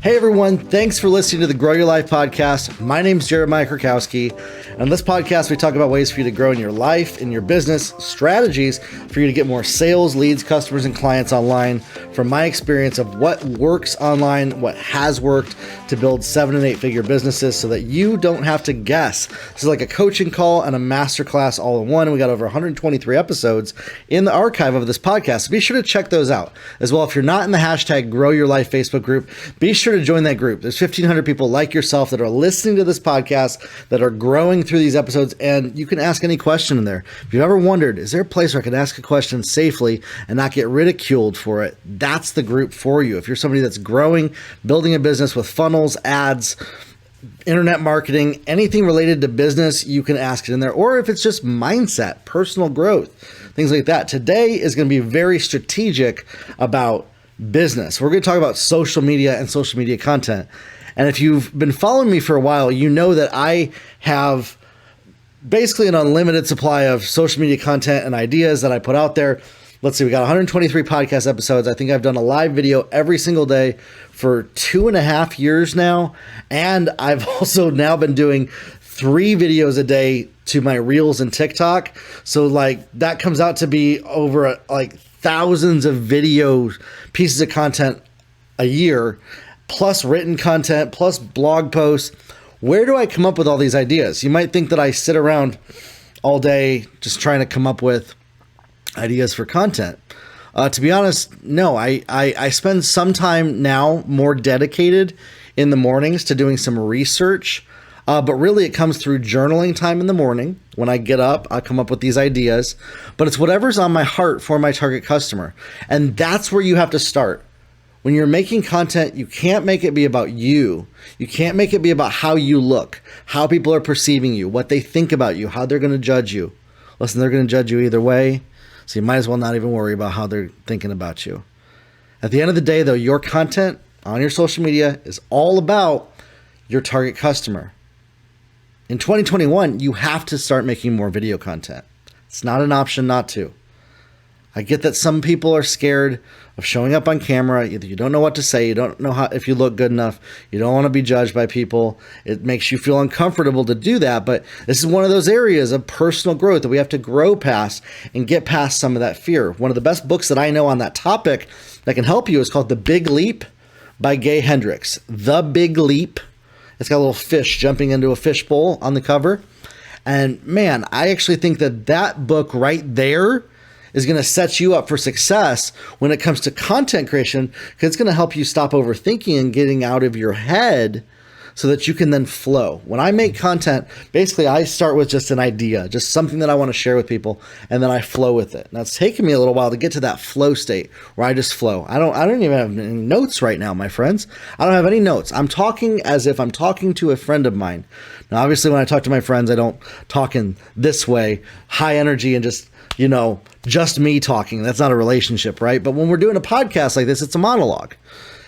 Hey everyone, thanks for listening to the Grow Your Life podcast. My name's Jeremiah Krakowski. On this podcast, we talk about ways for you to grow in your life, in your business, strategies for you to get more sales, leads, customers, and clients online from my experience of what works online, what has worked to build 7- and 8-figure businesses so that you don't have to guess. This is like a coaching call and a masterclass all in one. We got over 123 episodes in the archive of this podcast. So be sure to check those out. As well, if you're not in the hashtag Grow Your Life Facebook group, be sure to join that group. There's 1,500 people like yourself that are listening to this podcast, that are growing through these episodes, and you can ask any question in there. If you've ever wondered, is there a place where I can ask a question safely and not get ridiculed for it? That's the group for you. If you're somebody that's growing, building a business with funnels, ads, internet marketing, anything related to business, you can ask it in there. Or if it's just mindset, personal growth, things like that. Today is going to be very strategic about business. We're going to talk about social media and social media content. And if you've been following me for a while, you know that I have basically an unlimited supply of social media content and ideas that I put out there. Let's see, we got 123 podcast episodes. I think I've done a live video every single day for 2.5 years now. And I've also now been doing 3 videos a day to my Reels and TikTok. So like that comes out to be over thousands of video pieces of content a year, plus written content, plus blog posts. Where do I come up with all these ideas? You might think that I sit around all day just trying to come up with ideas for content. To be honest, no, I spend some time now more dedicated in the mornings to doing some research. But really it comes through journaling time in the morning. When I get up, I come up with these ideas, but it's whatever's on my heart for my target customer. And that's where you have to start. When you're making content, you can't make it be about you. You can't make it be about how you look, how people are perceiving you, what they think about you, how they're going to judge you. Listen, they're going to judge you either way. So you might as well not even worry about how they're thinking about you. At the end of the day, though, your content on your social media is all about your target customer. In 2021, you have to start making more video content. It's not an option not to. I get that some people are scared of showing up on camera. Either you don't know what to say, you don't know if you look good enough, you don't want to be judged by people. It makes you feel uncomfortable to do that, but this is one of those areas of personal growth that we have to grow past and get past some of that fear. One of the best books that I know on that topic that can help you is called The Big Leap by Gay Hendricks. The Big Leap. It's got a little fish jumping into a fishbowl on the cover. And man, I actually think that that book right there is going to set you up for success when it comes to content creation, because it's going to help you stop overthinking and getting out of your head so that you can then flow. When I make content, basically I start with just an idea, just something that I want to share with people, and then I flow with it. Now it's taken me a little while to get to that flow state where I just flow. I don't even have any notes right now, my friends. I don't have any notes. I'm talking as if I'm talking to a friend of mine. Now, obviously, when I talk to my friends, I don't talk in this way, high energy and just me talking. That's not a relationship, right? But when we're doing a podcast like this, it's a monologue.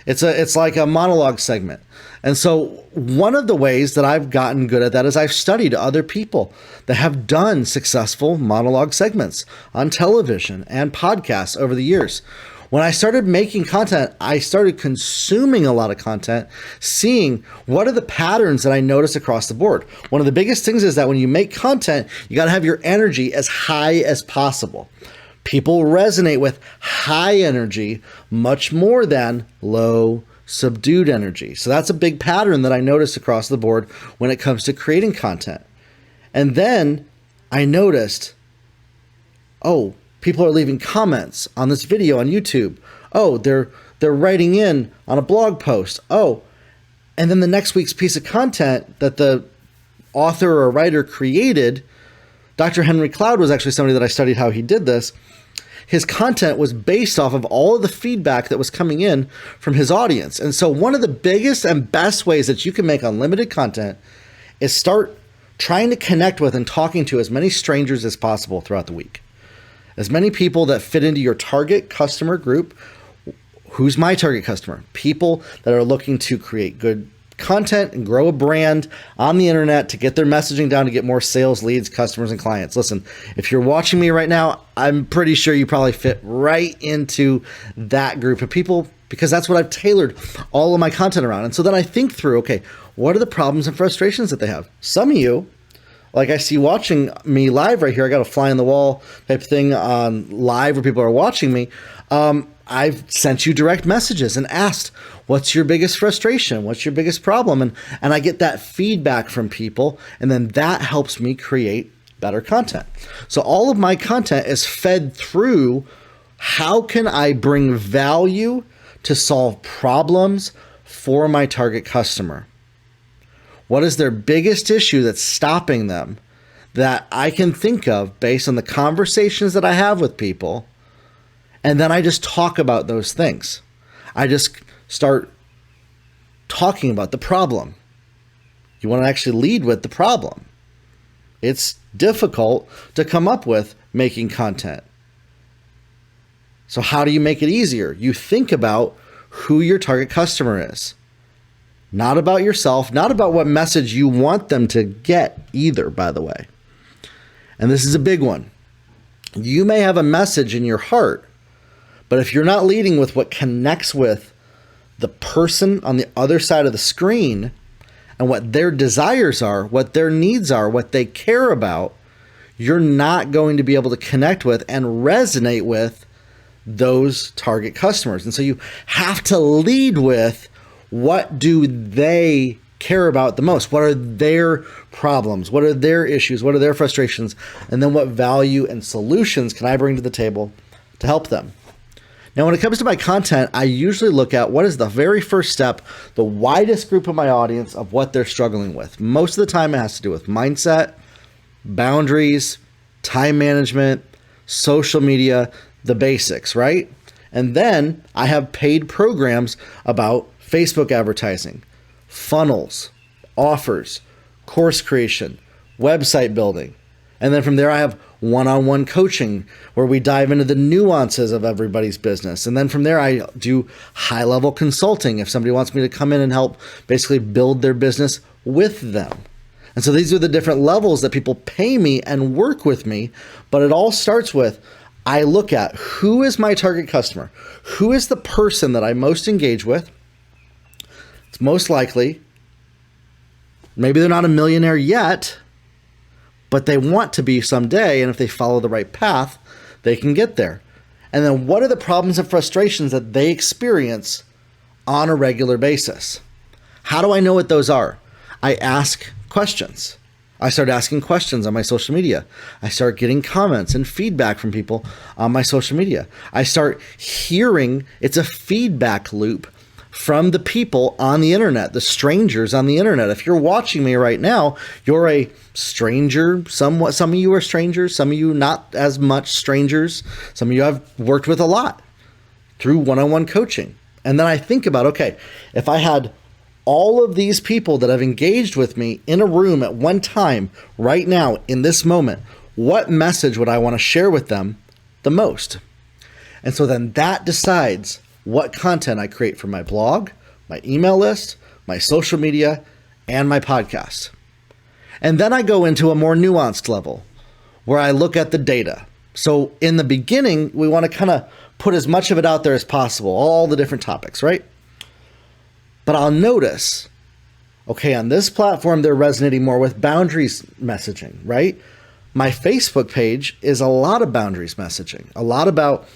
It's like a monologue segment. And so one of the ways that I've gotten good at that is I've studied other people that have done successful monologue segments on television and podcasts over the years. When I started making content, I started consuming a lot of content, seeing what are the patterns that I notice across the board. One of the biggest things is that when you make content, you got to have your energy as high as possible. People resonate with high energy much more than low, subdued energy. So that's a big pattern that I noticed across the board when it comes to creating content. And then I noticed, people are leaving comments on this video on YouTube. They're writing in on a blog post. And then the next week's piece of content that the author or writer created, Dr. Henry Cloud was actually somebody that I studied how he did this. His content was based off of all of the feedback that was coming in from his audience. And so one of the biggest and best ways that you can make unlimited content is start trying to connect with and talking to as many strangers as possible throughout the week. As many people that fit into your target customer group. Who's my target customer? People that are looking to create good content and grow a brand on the internet to get their messaging down, to get more sales, leads, customers, and clients. Listen, if you're watching me right now, I'm pretty sure you probably fit right into that group of people because that's what I've tailored all of my content around. And so then I think through, okay, what are the problems and frustrations that they have? Some of you, like I see watching me live right here, I got a fly on the wall type thing on live where people are watching me. I've sent you direct messages and asked, what's your biggest frustration? What's your biggest problem? And I get that feedback from people, and then that helps me create better content. So all of my content is fed through how can I bring value to solve problems for my target customer? What is their biggest issue that's stopping them that I can think of based on the conversations that I have with people? And then I just talk about those things. I just start talking about the problem. You want to actually lead with the problem. It's difficult to come up with making content. So how do you make it easier? You think about who your target customer is. Not about yourself, not about what message you want them to get either, by the way. And this is a big one. You may have a message in your heart, but if you're not leading with what connects with the person on the other side of the screen and what their desires are, what their needs are, what they care about, you're not going to be able to connect with and resonate with those target customers. And so you have to lead with, what do they care about the most? What are their problems? What are their issues? What are their frustrations? And then what value and solutions can I bring to the table to help them? Now, when it comes to my content, I usually look at what is the very first step, the widest group of my audience of what they're struggling with. Most of the time it has to do with mindset, boundaries, time management, social media, the basics, right? And then I have paid programs about Facebook advertising, funnels, offers, course creation, website building. And then from there, I have one-on-one coaching where we dive into the nuances of everybody's business. And then from there, I do high-level consulting if somebody wants me to come in and help basically build their business with them. And so these are the different levels that people pay me and work with me. But it all starts with, I look at who is my target customer? Who is the person that I most engage with? It's most likely, maybe they're not a millionaire yet, but they want to be someday. And if they follow the right path, they can get there. And then what are the problems and frustrations that they experience on a regular basis? How do I know what those are? I ask questions. I start asking questions on my social media. I start getting comments and feedback from people on my social media. I start hearing, it's a feedback loop from the people on the internet, the strangers on the internet. If you're watching me right now, you're a stranger, somewhat. Some of you are strangers, some of you not as much strangers. Some of you I've worked with a lot through one-on-one coaching. And then I think about, okay, if I had all of these people that have engaged with me in a room at one time, right now, in this moment, what message would I want to share with them the most? And so then that decides what content I create for my blog, my email list, my social media, and my podcast. And then I go into a more nuanced level where I look at the data. So in the beginning, we want to kind of put as much of it out there as possible, all the different topics, right? But I'll notice, okay, on this platform, they're resonating more with boundaries messaging, right? My Facebook page is a lot of boundaries messaging, a lot about,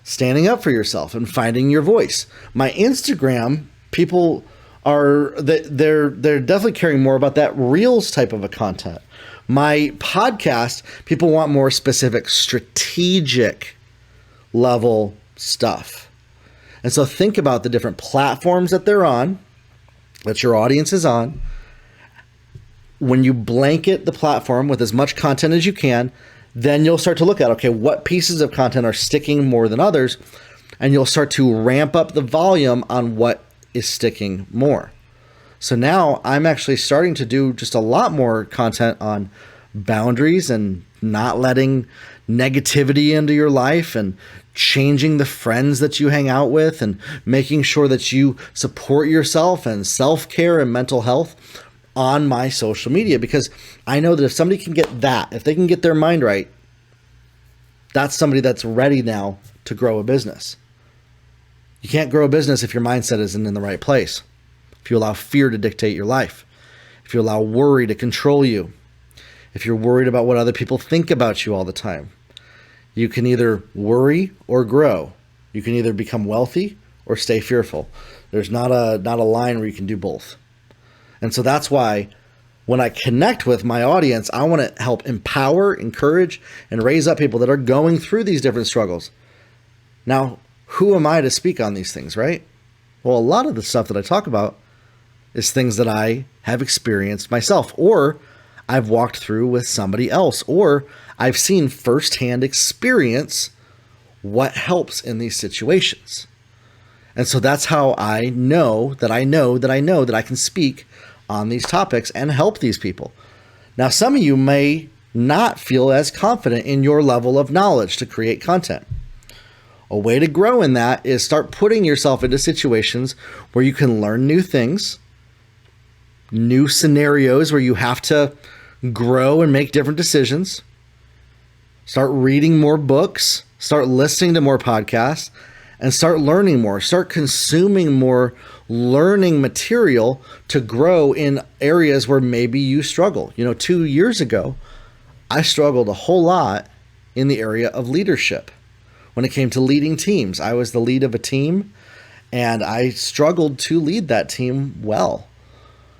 standing up for yourself and finding your voice. My Instagram, people they're definitely caring more about that Reels type of a content. My podcast, people want more specific strategic level stuff. And so think about the different platforms that they're on, that your audience is on. When you blanket the platform with as much content as you can, then you'll start to look at, okay, what pieces of content are sticking more than others, and you'll start to ramp up the volume on what is sticking more. So now I'm actually starting to do just a lot more content on boundaries and not letting negativity into your life and changing the friends that you hang out with and making sure that you support yourself and self-care and mental health on my social media, because I know that if somebody can get that, if they can get their mind right, that's somebody that's ready now to grow a business. You can't grow a business if your mindset isn't in the right place. If you allow fear to dictate your life, if you allow worry to control you, if you're worried about what other people think about you all the time, you can either worry or grow. You can either become wealthy or stay fearful. There's not a line where you can do both. And so that's why when I connect with my audience, I want to help empower, encourage, and raise up people that are going through these different struggles. Now, who am I to speak on these things, right? Well, a lot of the stuff that I talk about is things that I have experienced myself, or I've walked through with somebody else, or I've seen firsthand experience what helps in these situations. And so that's how I know that I can speak on these topics and help these people. Now, some of you may not feel as confident in your level of knowledge to create content. A way to grow in that is start putting yourself into situations where you can learn new things, new scenarios where you have to grow and make different decisions. Start reading more books, start listening to more podcasts, and start learning more. Start consuming more learning material to grow in areas where maybe you struggle. 2 years ago, I struggled a whole lot in the area of leadership. When it came to leading teams, I was the lead of a team, and I struggled to lead that team well.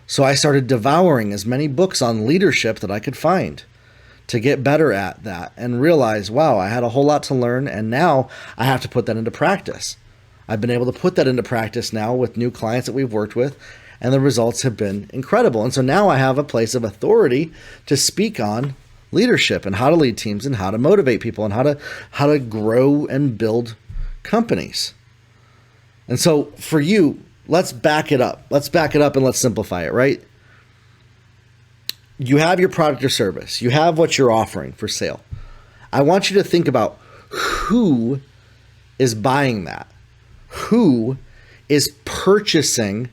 So I started devouring as many books on leadership that I could find to get better at that and realize, wow, I had a whole lot to learn, and now I have to put that into practice. I've been able to put that into practice now with new clients that we've worked with, and the results have been incredible. And so now I have a place of authority to speak on leadership and how to lead teams and how to motivate people and how to grow and build companies. And so for you, let's back it up. Let's back it up and let's simplify it, right? You have your product or service. You have what you're offering for sale. I want you to think about who is buying that. Who is purchasing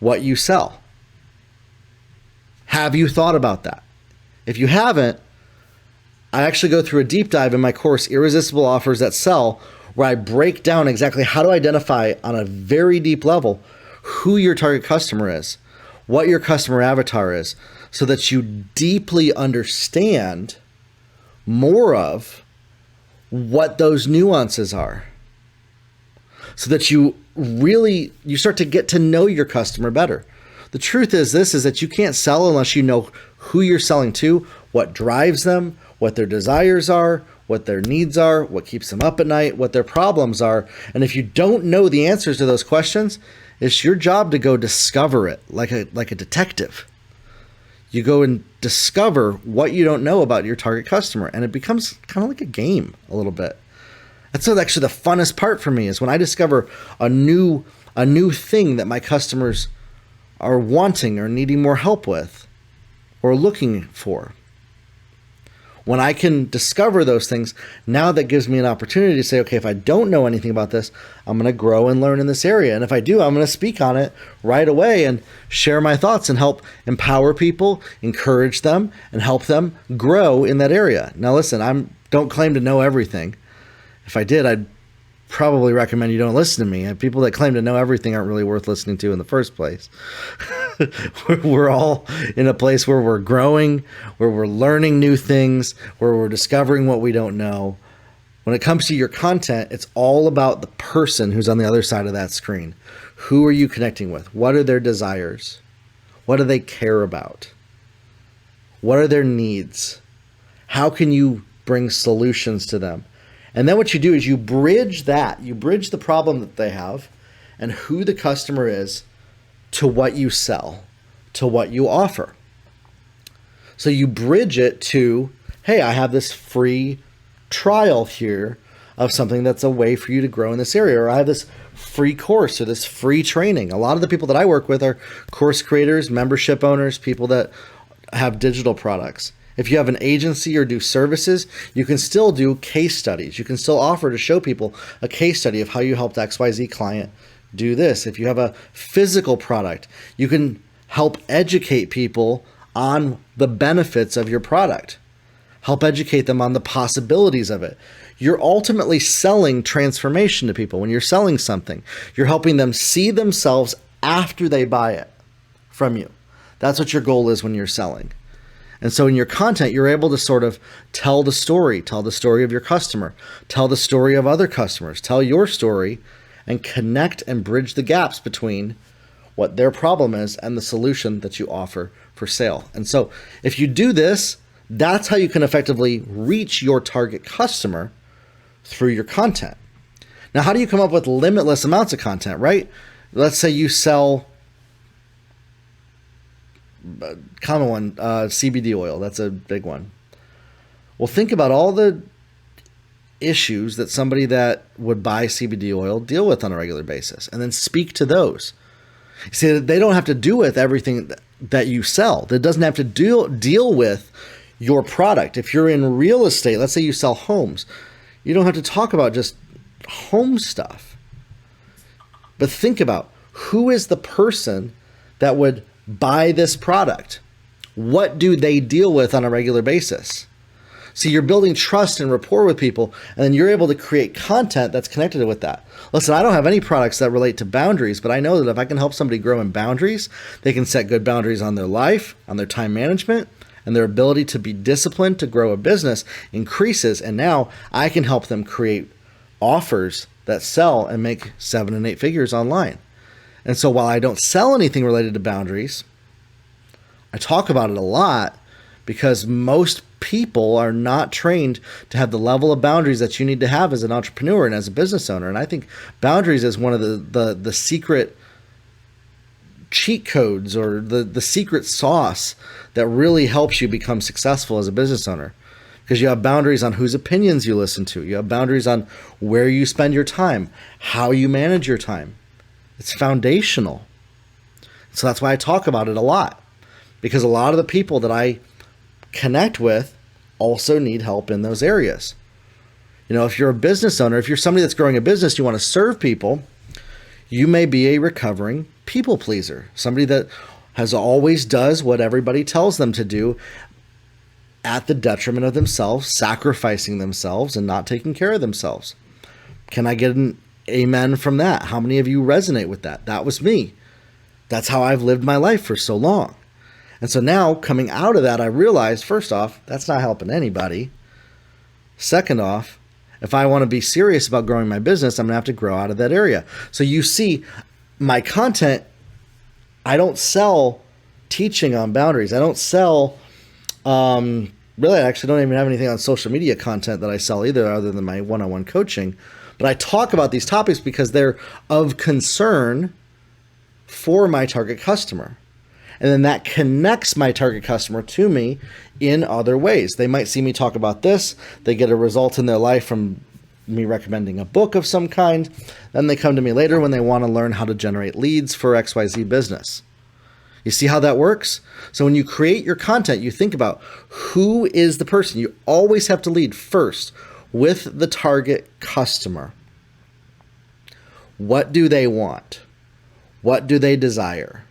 what you sell? Have you thought about that? If you haven't, I actually go through a deep dive in my course, Irresistible Offers That Sell, where I break down exactly how to identify on a very deep level who your target customer is, what your customer avatar is, so that you deeply understand more of what those nuances are, so that you start to get to know your customer better. The truth is that you can't sell unless you know who you're selling to, what drives them, what their desires are, what their needs are, what keeps them up at night, what their problems are. And if you don't know the answers to those questions, it's your job to go discover it like a detective. You go and discover what you don't know about your target customer, and it becomes kind of like a game a little bit. That's actually the funnest part for me, is when I discover a new thing that my customers are wanting or needing more help with or looking for. When I can discover those things, now that gives me an opportunity to say, okay, if I don't know anything about this, I'm going to grow and learn in this area. And if I do, I'm going to speak on it right away and share my thoughts and help empower people, encourage them, and help them grow in that area. Now, listen, I don't claim to know everything. If I did, I'd probably recommend you don't listen to me. And people that claim to know everything aren't really worth listening to in the first place. We're all in a place where we're growing, where we're learning new things, where we're discovering what we don't know. When it comes to your content, it's all about the person who's on the other side of that screen. Who are you connecting with? What are their desires? What do they care about? What are their needs? How can you bring solutions to them? And then what you do is you bridge that. You bridge the problem that they have and who the customer is to what you sell, to what you offer. So you bridge it to, hey, I have this free trial here of something that's a way for you to grow in this area, or I have this free course or this free training. A lot of the people that I work with are course creators, membership owners, people that have digital products. If you have an agency or do services, you can still do case studies. You can still offer to show people a case study of how you helped XYZ client do this. If you have a physical product, you can help educate people on the benefits of your product. help educate them on the possibilities of it. You're ultimately selling transformation to people. When you're selling something, you're helping them see themselves after they buy it from you. That's what your goal is when you're selling. And so in your content, you're able to sort of tell the story of your customer, tell the story of other customers, tell your story, and connect and bridge the gaps between what their problem is and the solution that you offer for sale. And so if you do this, that's how you can effectively reach your target customer through your content. Now, how do you come up with limitless amounts of content, right? Let's say you sell, common one, CBD oil. That's a big one. Well, think about all the issues that somebody that would buy CBD oil deal with on a regular basis, and then speak to those. See, they don't have to do with everything that you sell. That doesn't have to deal with your product. If you're in real estate, let's say you sell homes, you don't have to talk about just home stuff. But think about, who is the person that would buy this product? What do they deal with on a regular basis? See, you're building trust and rapport with people, and then you're able to create content that's connected with that. Listen, I don't have any products that relate to boundaries, but I know that if I can help somebody grow in boundaries, they can set good boundaries on their life, on their time management, and their ability to be disciplined to grow a business increases. And now I can help them create offers that sell and make 7 and 8 figures online. And so while I don't sell anything related to boundaries, I talk about it a lot because most people are not trained to have the level of boundaries that you need to have as an entrepreneur and as a business owner. And I think boundaries is one of the secret cheat codes, or the secret sauce that really helps you become successful as a business owner. Because you have boundaries on whose opinions you listen to. You have boundaries on where you spend your time, how you manage your time. It's foundational. So that's why I talk about it a lot. Because a lot of the people that I connect with also need help in those areas. You know, if you're a business owner, if you're somebody that's growing a business, you want to serve people, you may be a recovering people pleaser. Somebody that has always does what everybody tells them to do at the detriment of themselves, sacrificing themselves and not taking care of themselves. Can I get an amen from that? How many of you resonate with that? That was me. That's how I've lived my life for so long. And so now coming out of that, I realized, first off, that's not helping anybody. Second off, if I want to be serious about growing my business, I'm going to have to grow out of that area. So you see, my content, I don't sell teaching on boundaries. I don't sell, really, I actually don't even have anything on social media content that I sell either, other than my one-on-one coaching. But I talk about these topics because they're of concern for my target customer. And then that connects my target customer to me in other ways. They might see me talk about this. They get a result in their life from me recommending a book of some kind. Then they come to me later when they want to learn how to generate leads for XYZ business. You see how that works? So when you create your content, you think about who is the person. You always have to lead first with the target customer. What do they want? What do they desire?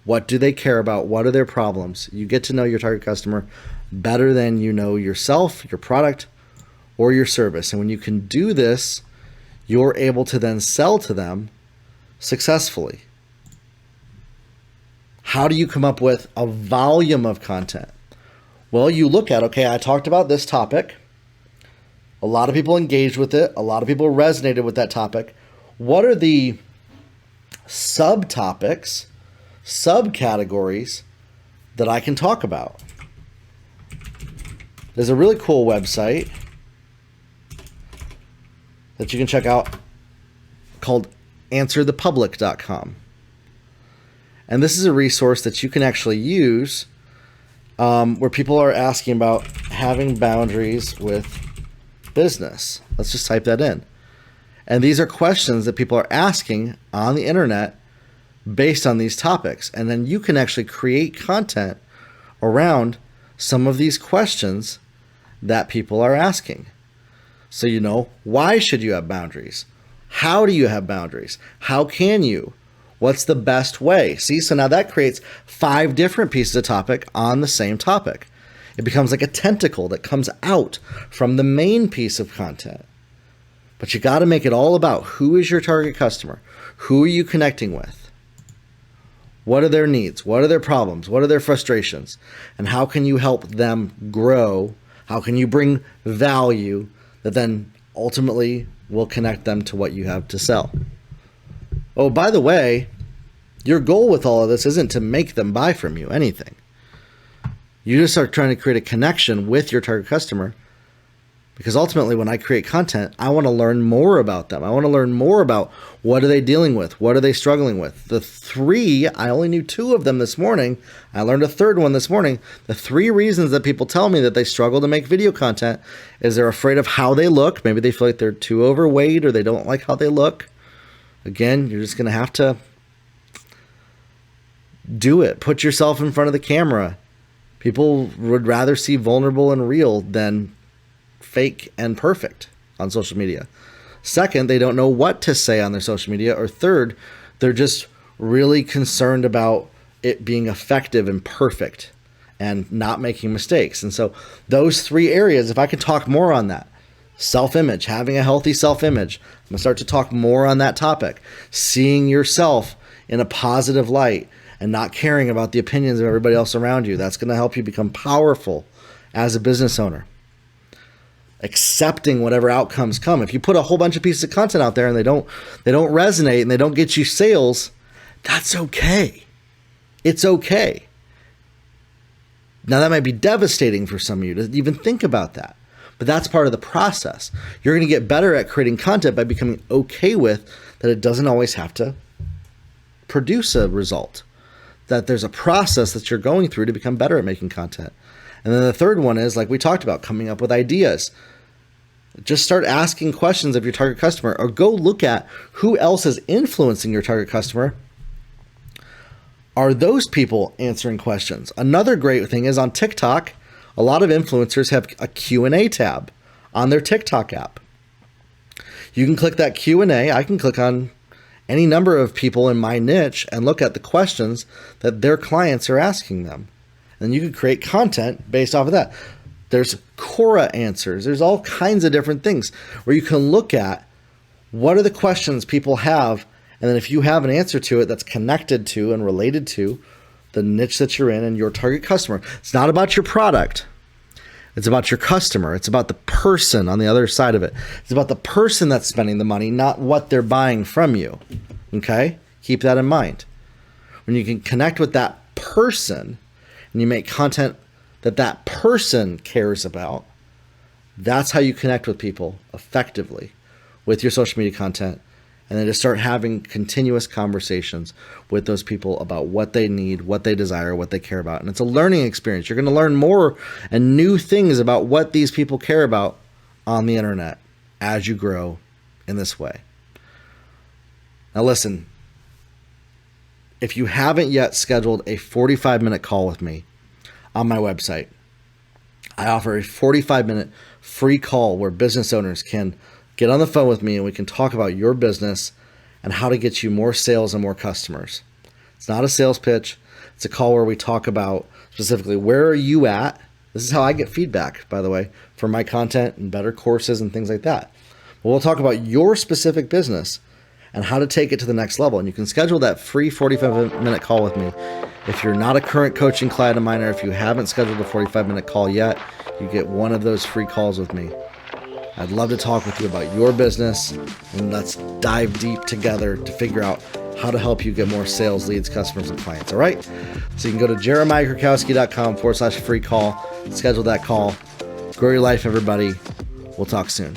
What do they care about? What are their problems? You get to know your target customer better than you know yourself, your product, or your service. And when you can do this, you're able to then sell to them successfully. How do you come up with a volume of content? Well, you look at, okay, I talked about this topic. A lot of people engaged with it. A lot of people resonated with that topic. What are the subtopics, subcategories that I can talk about? There's a really cool website that you can check out called answerthepublic.com. And this is a resource that you can actually use where people are asking about having boundaries with business. Let's just type that in. And these are questions that people are asking on the internet based on these topics. And then you can actually create content around some of these questions that people are asking. So you know, why should you have boundaries? How do you have boundaries? How can you? What's the best way? See, so now that creates 5 different pieces of topic on the same topic. It becomes like a tentacle that comes out from the main piece of content. But you got to make it all about who is your target customer? Who are you connecting with? What are their needs? What are their problems? What are their frustrations? And how can you help them grow? How can you bring value that then ultimately will connect them to what you have to sell? Oh, by the way, your goal with all of this isn't to make them buy from you anything. You just start trying to create a connection with your target customer, because ultimately when I create content, I want to learn more about them. I want to learn more about what are they dealing with? What are they struggling with? The three, I only knew two of them this morning. I learned a third one this morning. The three reasons that people tell me that they struggle to make video content is they're afraid of how they look. Maybe they feel like they're too overweight or they don't like how they look. Again, you're just going to have to do it. Put yourself in front of the camera. People would rather see vulnerable and real than fake and perfect on social media. Second, they don't know what to say on their social media. Or third, they're just really concerned about it being effective and perfect and not making mistakes. And so those three areas, if I could talk more on that, self-image, having a healthy self-image, I'm gonna start to talk more on that topic. Seeing yourself in a positive light and not caring about the opinions of everybody else around you. That's going to help you become powerful as a business owner. Accepting whatever outcomes come. If you put a whole bunch of pieces of content out there and they don't resonate and they don't get you sales, that's okay. It's okay. Now that might be devastating for some of you to even think about that, but that's part of the process. You're going to get better at creating content by becoming okay with that it doesn't always have to produce a result. That there's a process that you're going through to become better at making content. And then the third one is, like we talked about, coming up with ideas. Just start asking questions of your target customer, or go look at who else is influencing your target customer. Are those people answering questions? Another great thing is on TikTok, a lot of influencers have a Q&A tab on their TikTok app. You can click that Q&A. I can click on any number of people in my niche and look at the questions that their clients are asking them. And you can create content based off of that. There's Quora answers. There's all kinds of different things where you can look at what are the questions people have. And then if you have an answer to it that's connected to and related to the niche that you're in and your target customer. It's not about your product. It's about your customer. It's about the person on the other side of it. It's about the person that's spending the money, not what they're buying from you. Okay? Keep that in mind. When you can connect with that person and you make content that that person cares about, that's how you connect with people effectively with your social media content. And then just start having continuous conversations with those people about what they need, what they desire, what they care about. And it's a learning experience. You're going to learn more and new things about what these people care about on the internet as you grow in this way. Now listen, if you haven't yet scheduled a 45-minute call with me on my website, I offer a 45-minute free call where business owners can get on the phone with me and we can talk about your business and how to get you more sales and more customers. It's not a sales pitch. It's a call where we talk about specifically where are you at. This is how I get feedback, by the way, for my content and better courses and things like that. But we'll talk about your specific business and how to take it to the next level. And you can schedule that free 45-minute call with me. If you're not a current coaching client of mine, or if you haven't scheduled a 45-minute call yet, you get one of those free calls with me. I'd love to talk with you about your business, and let's dive deep together to figure out how to help you get more sales, leads, customers, and clients. All right? So you can go to jeremiahkrakowski.com/free call, schedule that call. Grow your life, everybody. We'll talk soon.